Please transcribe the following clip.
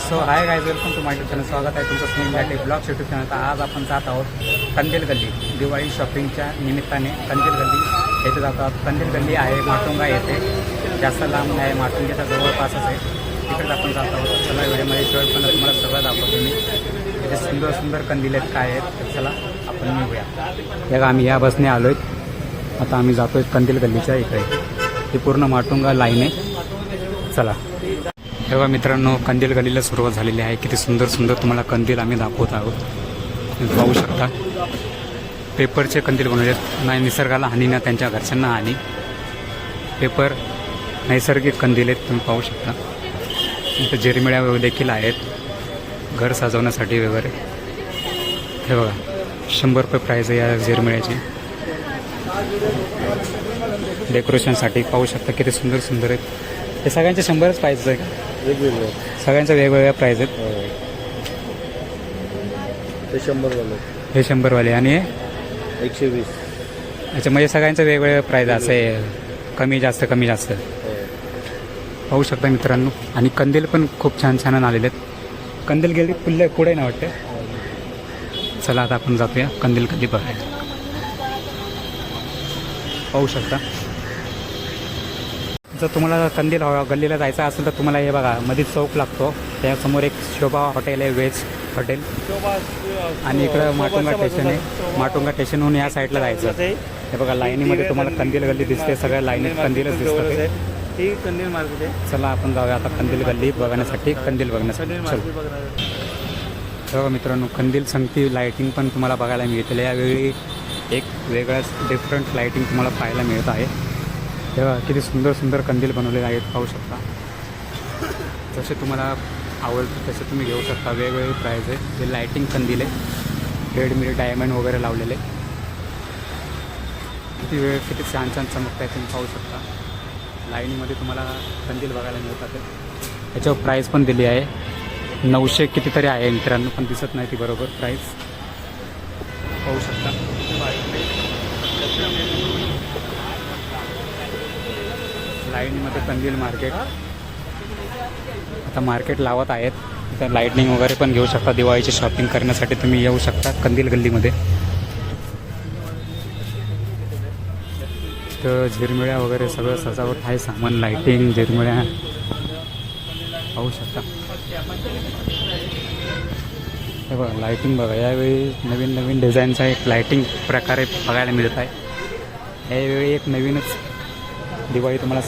So hi guys, welcome to my YouTube channel. स्वागत आहे तुमचं स्नेक लाटे ब्लॉग्स यूट्यूब चॅनल. आज आपण जात आहोत कंदील गल्ली. दिवाळी शॉपिंगच्या निमित्ताने कंदील गल्ली येथे जात आहोत. कंदील गल्ली आहे माटुंगा येथे, जास्त लांब नाही, माटुंग्याच्या जवळपासच आहे. तिकडेच आपण जात आहोत. चला वेळेमध्ये शेवटपर्यंत तुम्हाला सगळं दाखवतो मी. इथे सुंदर सुंदर कंदील आहेत, काय आहेत, तर चला आपण निघूया. या आम्ही या बसने आलो आहेत. आता आम्ही जातोय कंदील गल्लीच्या इकडे. ही पूर्ण माटुंगा लाईन आहे. चला तेव्हा मित्रांनो, कंदील गल्लीला सुरुवात झालेली आहे. किती सुंदर सुंदर तुम्हाला कंदील आम्ही दाखवत आहोत. तुम्ही पाहू शकता. पेपरचे कंदील बनवलेत, नाही निसर्गाला हानी ना त्यांच्या घरच्यांना हानी. पेपर नैसर्गिक कंदील आहेत, तुम्ही पाहू शकता. इथं जिरमिळ्या देखील आहेत घर सजवण्यासाठी वगैरे. हे बघा, 100 रुपये प्राईज आहे या जिरमिळ्याची. डेकोरेशनसाठी पाहू शकता किती सुंदर सुंदर आहेत. हे सगळ्यांचे 100च प्राईज आहे का? वेगवेगळे सगळ्यांच्या वेगवेगळ्या प्राईज आहेत. ते 100वाले, हे 100वाले आणि हे 120. अच्छा, म्हणजे सगळ्यांचं वेगवेगळं प्राईज असं आहे, कमी जास्त कमी जास्त पाहू शकता मित्रांनो. आणि कंदील पण खूप छान छान आलेले आहेत. कंदील गेली पुढे ना वाटते. चला आता आपण जातोया कंदील गल्ली बघायला. पाहू शकता. जर तुम्हाला कंदील गल्लीला जायचं असेल तर तुम्हाला हे बघा, मध्ये चौक लागतो, त्यासमोर एक शोभा हॉटेल आहे, व्हेज हॉटेल. आणि इकडं माटुंगा स्टेशन आहे. माटुंगा स्टेशनहून या साईडला जायचं. हे बघा, लाईनीमध्ये तुम्हाला कंदील गल्ली दिसते. सगळ्या लाईनीत कंदीलच दिसतात. ही कंदील मार्केट आहे. चला आपण जाऊया आता कंदील गल्ली बघण्यासाठी, कंदील बघण्यासाठी. चला मित्रांनो, कंदील संगती लाईटिंग पण तुम्हाला बघायला मिळते. यावेळी एक वेगळाच डिफरंट लाईटिंग तुम्हाला पाहायला मिळत आहे. तेव्हा किती सुंदर सुंदर कंदील बनवलेले आहेत, पाहू शकता. जसे तुम्हाला आवडतं तसे तुम्ही घेऊ शकता. वेगवेगळे प्राईज आहे. हे लाईटिंग कंदील आहे, रेडमी डायमंड वगैरे लावलेले. किती छान छान चमकत आहे, तुम्ही पाहू शकता. लाईनीमध्ये तुम्हाला कंदील बघायला मिळतात. त्याच्यावर प्राईस पण दिली आहे. 900 कितीतरी आहे मित्रांनो, पण दिसत नाही ती बरोबर प्राईस. पाहू शकता. लाईनमध्ये कंदील मार्केट. आता मार्केट लावत आहेत. तर लाईटनिंग वगैरे पण घेऊ शकता. दिवाळीची शॉपिंग करण्यासाठी तुम्ही येऊ शकता कंदील गल्लीमध्ये. तर झिरमिळ्या वगैरे सगळं सजावट आहे, सामान, लाईटिंग, झिरमिळ्या पाहू शकता. हे बघा, लाईटिंग बघा. यावेळी नवीन नवीन डिझाईनचा एक लाईटिंग प्रकारे बघायला मिळत आहे. यावेळी एक नवीनच दिवाळी तुम्हाला